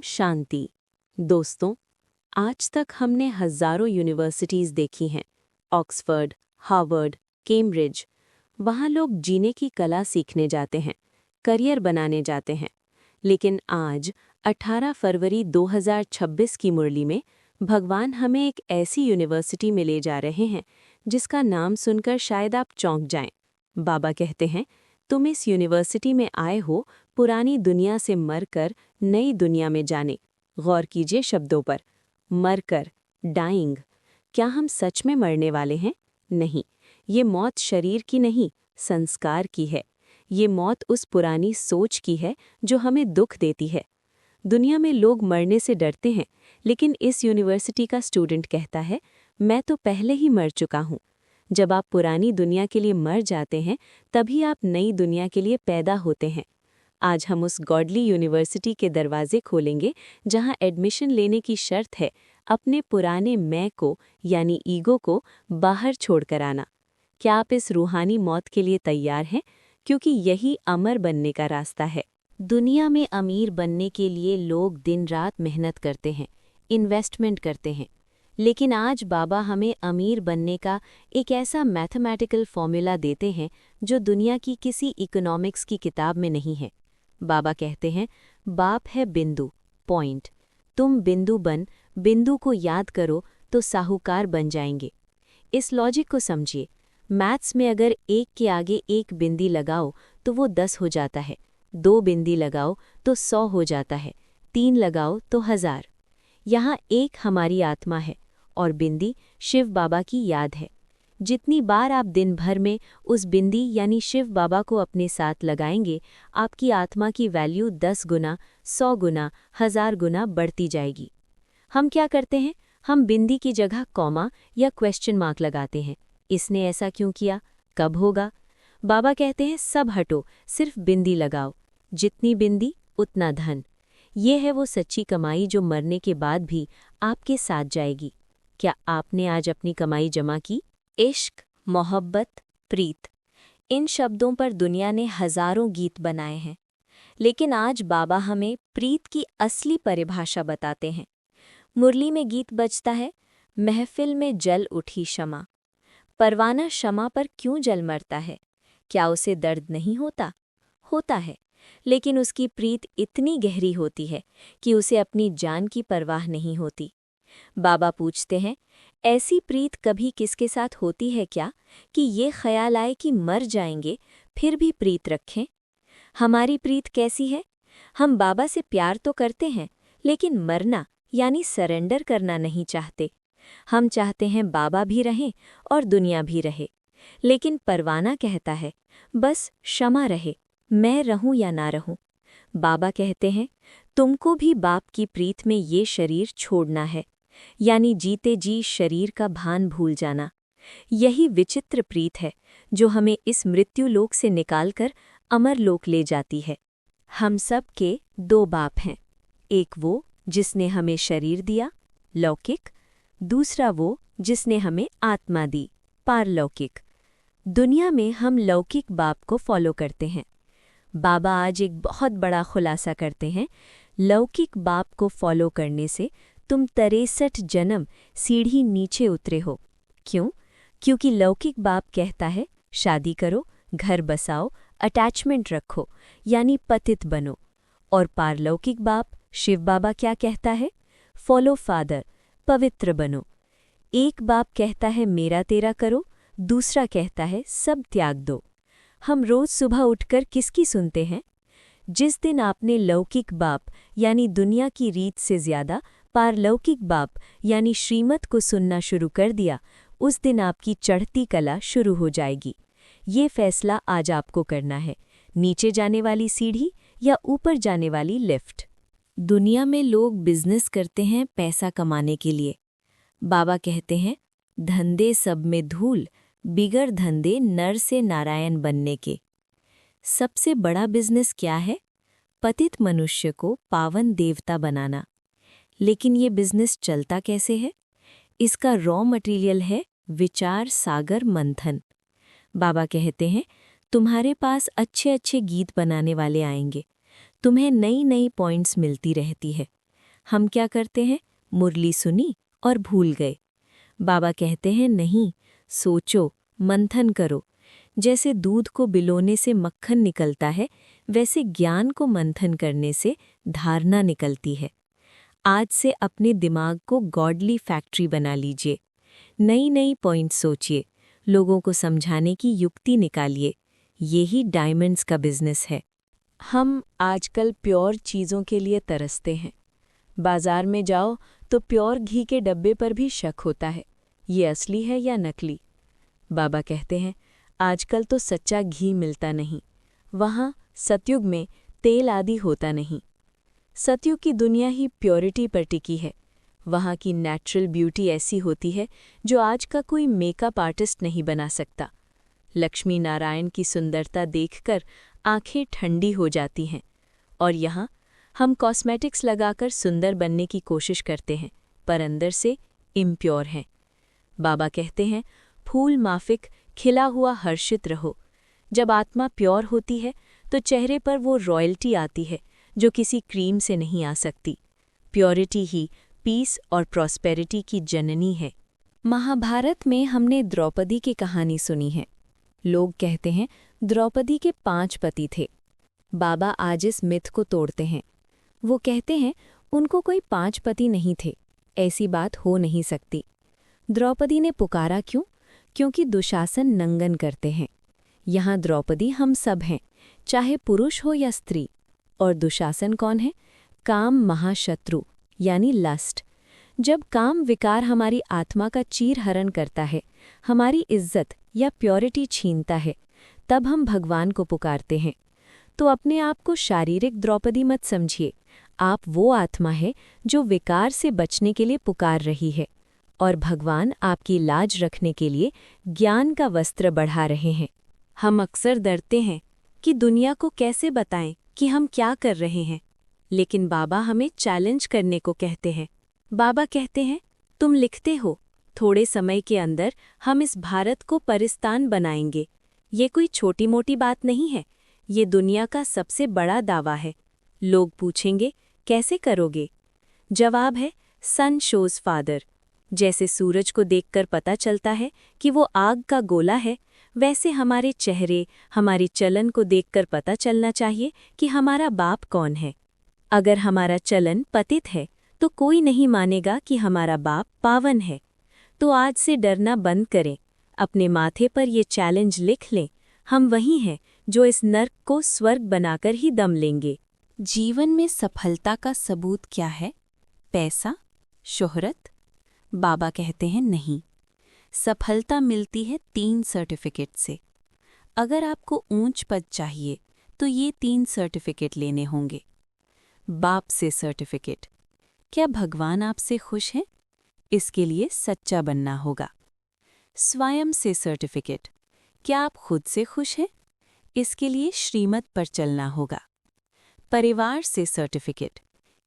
शांति। दोस्तों, आज तक हमने हजारों यूनिवर्सिटीज़ देखी हैं, ऑक्सफर्ड, हार्वर्ड, कैम्ब्रिज। वहाँ लोग जीने की कला सीखने जाते हैं, करियर बनाने जाते हैं। लेकिन आज 18 फरवरी 2026 की मुरली में भगवान हमें एक ऐसी यूनिवर्सिटी में ले जा रहे हैं जिसका नाम सुनकर शायद आप चौंक जाएं। बाबा कहते हैं, तुम इस यूनिवर्सिटी में आए हो पुरानी दुनिया से मरकर नई दुनिया में जाने। गौर कीजिए शब्दों पर, मरकर, डाइंग। क्या हम सच में मरने वाले हैं? नहीं, ये मौत शरीर की नहीं, संस्कार की है। ये मौत उस पुरानी सोच की है जो हमें दुख देती है। दुनिया में लोग मरने से डरते हैं, लेकिन इस यूनिवर्सिटी का स्टूडेंट कहता है, मैं तो पहले ही मर चुका हूँ। जब आप पुरानी दुनिया के लिए मर जाते हैं, तभी आप नई दुनिया के लिए पैदा होते हैं। आज हम उस गॉडली यूनिवर्सिटी के दरवाजे खोलेंगे जहां एडमिशन लेने की शर्त है अपने पुराने मैं को यानी ईगो को बाहर छोड़कर आना। क्या आप इस रूहानी मौत के लिए तैयार हैं? क्योंकि यही अमर बनने का रास्ता है। दुनिया में अमीर बनने के लिए लोग दिन रात मेहनत करते हैं, इन्वेस्टमेंट करते हैं। लेकिन आज बाबा हमें अमीर बनने का एक ऐसा मैथमेटिकल फॉर्मूला देते हैं जो दुनिया की किसी इकोनॉमिक्स की किताब में नहीं है। बाबा कहते हैं, बाप है बिंदु, पॉइंट। तुम बिंदु बन, बिंदु को याद करो तो साहूकार बन जाएंगे। इस लॉजिक को समझिए। मैथ्स में अगर 1 के आगे 1 बिंदी लगाओ तो वो 10 हो जाता है, 2 बिंदी लगाओ तो 100 हो जाता है, 3 लगाओ तो 1000। यहाँ 1 हमारी आत्मा है और बिंदी शिव बाबा की याद है। जितनी बार आप दिन भर में उस बिंदी यानी शिव बाबा को अपने साथ लगाएंगे, आपकी आत्मा की वैल्यू 10 गुना, 100 गुना, 1000 गुना बढ़ती जाएगी। हम क्या करते हैं? हम बिंदी की जगह कॉमा या क्वेश्चन मार्क लगाते हैं। इसने ऐसा क्यों किया? कब होगा? बाबा कहते हैं, सब हटो, सिर्फ बिंदी लगाओ। जितनी बिंदी उतना धन। ये है वो सच्ची कमाई जो मरने के बाद भी आपके साथ जाएगी। क्या आपने आज अपनी कमाई जमा की? इश्क, मोहब्बत, प्रीत, इन शब्दों पर दुनिया ने हजारों गीत बनाए हैं, लेकिन आज बाबा हमें प्रीत की असली परिभाषा बताते हैं। मुरली में गीत बजता है, महफिल में जल उठी शमा। परवाना शमा पर क्यों जल मरता है? क्या उसे दर्द नहीं होता? होता है, लेकिन उसकी प्रीत इतनी गहरी होती है कि उसे अपनी जान की परवाह नहीं होती। बाबा पूछते हैं, ऐसी प्रीत कभी किसके साथ होती है क्या कि ये ख्याल आए कि मर जाएंगे फिर भी प्रीत रखें? हमारी प्रीत कैसी है? हम बाबा से प्यार तो करते हैं, लेकिन मरना यानी सरेंडर करना नहीं चाहते। हम चाहते हैं बाबा भी रहें और दुनिया भी रहे। लेकिन परवाना कहता है, बस क्षमा रहे, मैं रहूं या ना रहूं। बाबा कहते हैं, तुमको भी बाप की प्रीत में ये शरीर छोड़ना है, यानी जीते जी शरीर का भान भूल जाना। यही विचित्र प्रीत है जो हमें इस मृत्यु लोक से निकालकर अमर लोक ले जाती है। हम सब के 2 बाप हैं, एक वो जिसने हमें शरीर दिया, लौकिक, दूसरा वो जिसने हमें आत्मा दी, पारलौकिक। दुनिया में हम लौकिक बाप को फॉलो करते हैं। बाबा आज एक बहुत बड़ा खुलासा करते हैं, लौकिक बाप को फॉलो करने से तुम 63 जन्म सीढ़ी नीचे उतरे हो। क्यों? क्योंकि लौकिक बाप कहता है, शादी करो, घर बसाओ, अटैचमेंट रखो, यानी पतित बनो। और पारलौकिक बाप शिव बाबा क्या कहता है? फॉलो फादर, पवित्र बनो। एक बाप कहता है मेरा तेरा करो, दूसरा कहता है सब त्याग दो। हम रोज सुबह उठकर किसकी सुनते हैं? जिस दिन आपने लौकिक बाप यानी दुनिया की रीत से ज्यादा पारलौकिक बाप यानी श्रीमत को सुनना शुरू कर दिया, उस दिन आपकी चढ़ती कला शुरू हो जाएगी। ये फैसला आज आपको करना है, नीचे जाने वाली सीढ़ी या ऊपर जाने वाली लिफ्ट। दुनिया में लोग बिजनेस करते हैं पैसा कमाने के लिए। बाबा कहते हैं, धंधे सब में धूल, बिगड़ धंधे नर से नारायण बनने के। सबसे बड़ा बिजनेस क्या है? पतित मनुष्य को पावन देवता बनाना। लेकिन ये बिजनेस चलता कैसे है? इसका रॉ मटेरियल है विचार सागर मंथन। बाबा कहते हैं, तुम्हारे पास अच्छे अच्छे गीत बनाने वाले आएंगे, तुम्हें नई नई पॉइंट्स मिलती रहती है, हम क्या करते हैं, मुरली सुनी और भूल गए। बाबा कहते हैं नहीं, सोचो, मंथन करो। जैसे दूध को बिलोने से मक्खन निकलता है, वैसे ज्ञान को मंथन करने से धारणा निकलती है। आज से अपने दिमाग को गॉडली फैक्ट्री बना लीजिए। नई नई पॉइंट सोचिए, लोगों को समझाने की युक्ति निकालिए। यही डायमंड्स का बिजनेस है। हम आजकल प्योर चीज़ों के लिए तरसते हैं। बाजार में जाओ तो प्योर घी के डब्बे पर भी शक होता है, ये असली है या नकली। बाबा कहते हैं आजकल तो सच्चा घी मिलता नहीं, वहाँ सतयुग में तेल आदि होता नहीं। सतयुग की दुनिया ही प्योरिटी पर टिकी है। वहाँ की नेचुरल ब्यूटी ऐसी होती है जो आज का कोई मेकअप आर्टिस्ट नहीं बना सकता। लक्ष्मी नारायण की सुंदरता देखकर आंखें ठंडी हो जाती हैं। और यहाँ हम कॉस्मेटिक्स लगाकर सुंदर बनने की कोशिश करते हैं, पर अंदर से इम्प्योर हैं। बाबा कहते हैं फूल माफिक खिला हुआ हर्षित रहो। जब आत्मा प्योर होती है तो चेहरे पर वो रॉयल्टी आती है जो किसी क्रीम से नहीं आ सकती। प्योरिटी ही पीस और प्रॉस्पेरिटी की जननी है। महाभारत में हमने द्रौपदी की कहानी सुनी है। लोग कहते हैं द्रौपदी के 5 पति थे। बाबा आज इस मिथ को तोड़ते हैं। वो कहते हैं उनको कोई 5 पति नहीं थे, ऐसी बात हो नहीं सकती। द्रौपदी ने पुकारा क्यों? क्योंकि दुशासन नंगन करते हैं। यहाँ द्रौपदी हम सब हैं, चाहे पुरुष हो या स्त्री। और दुशासन कौन है? काम महाशत्रु यानी लस्ट। जब काम विकार हमारी आत्मा का चीरहरण करता है, हमारी इज्जत या प्योरिटी छीनता है, तब हम भगवान को पुकारते हैं। तो अपने आप को शारीरिक द्रौपदी मत समझिए। आप वो आत्मा है जो विकार से बचने के लिए पुकार रही है, और भगवान आपकी लाज रखने के लिए ज्ञान का वस्त्र बढ़ा रहे हैं। हम अक्सर डरते हैं कि दुनिया को कैसे बताएं कि हम क्या कर रहे हैं, लेकिन बाबा हमें चैलेंज करने को कहते हैं। बाबा कहते हैं तुम लिखते हो, थोड़े समय के अंदर हम इस भारत को परिस्तान बनाएंगे। ये कोई छोटी मोटी बात नहीं है, ये दुनिया का सबसे बड़ा दावा है। लोग पूछेंगे कैसे करोगे? जवाब है सन शोज फादर। जैसे सूरज को देखकर पता चलता है कि वो आग का गोला है, वैसे हमारे चेहरे, हमारी चलन को देखकर पता चलना चाहिए कि हमारा बाप कौन है। अगर हमारा चलन पतित है तो कोई नहीं मानेगा कि हमारा बाप पावन है। तो आज से डरना बंद करें, अपने माथे पर ये चैलेंज लिख लें, हम वही हैं जो इस नर्क को स्वर्ग बनाकर ही दम लेंगे। जीवन में सफलता का सबूत क्या है? पैसा? शोहरत? बाबा कहते हैं नहीं, सफलता मिलती है 3 सर्टिफिकेट से। अगर आपको ऊंच पद चाहिए तो ये 3 सर्टिफिकेट लेने होंगे। बाप से सर्टिफिकेट, क्या भगवान आपसे खुश हैं? इसके लिए सच्चा बनना होगा। स्वयं से सर्टिफिकेट, क्या आप खुद से खुश हैं? इसके लिए श्रीमत पर चलना होगा। परिवार से सर्टिफिकेट,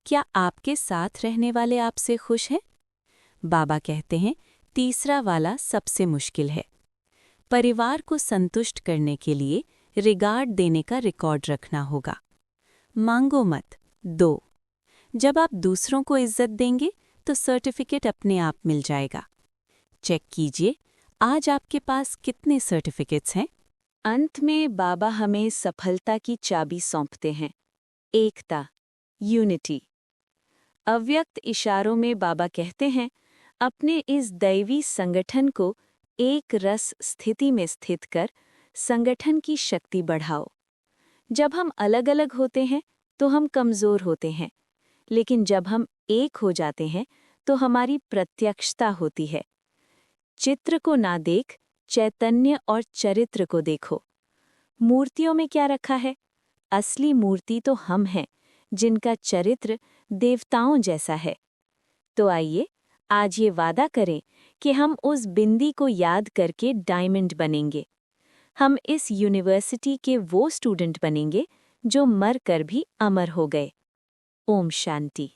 क्या आपके साथ रहने वाले आपसे खुश हैं? बाबा कहते हैं तीसरा वाला सबसे मुश्किल है। परिवार को संतुष्ट करने के लिए रिगार्ड देने का रिकॉर्ड रखना होगा। मांगो मत, दो। जब आप दूसरों को इज्जत देंगे तो सर्टिफिकेट अपने आप मिल जाएगा। चेक कीजिए आज आपके पास कितने सर्टिफिकेट्स हैं। अंत में बाबा हमें सफलता की चाबी सौंपते हैं। एकता, यूनिटी। अव्यक्त इशारों में बाबा कहते हैं अपने इस दैवी संगठन को एक रस स्थिति में स्थित कर संगठन की शक्ति बढ़ाओ। जब हम अलग अलग होते हैं तो हम कमज़ोर होते हैं, लेकिन जब हम एक हो जाते हैं तो हमारी प्रत्यक्षता होती है। चित्र को ना देख, चैतन्य और चरित्र को देखो। मूर्तियों में क्या रखा है? असली मूर्ति तो हम हैं, जिनका चरित्र देवताओं जैसा है। तो आइए आज ये वादा करें कि हम उस बिंदी को याद करके डायमंड बनेंगे। हम इस यूनिवर्सिटी के वो स्टूडेंट बनेंगे जो मर कर भी अमर हो गए। ओम शांति।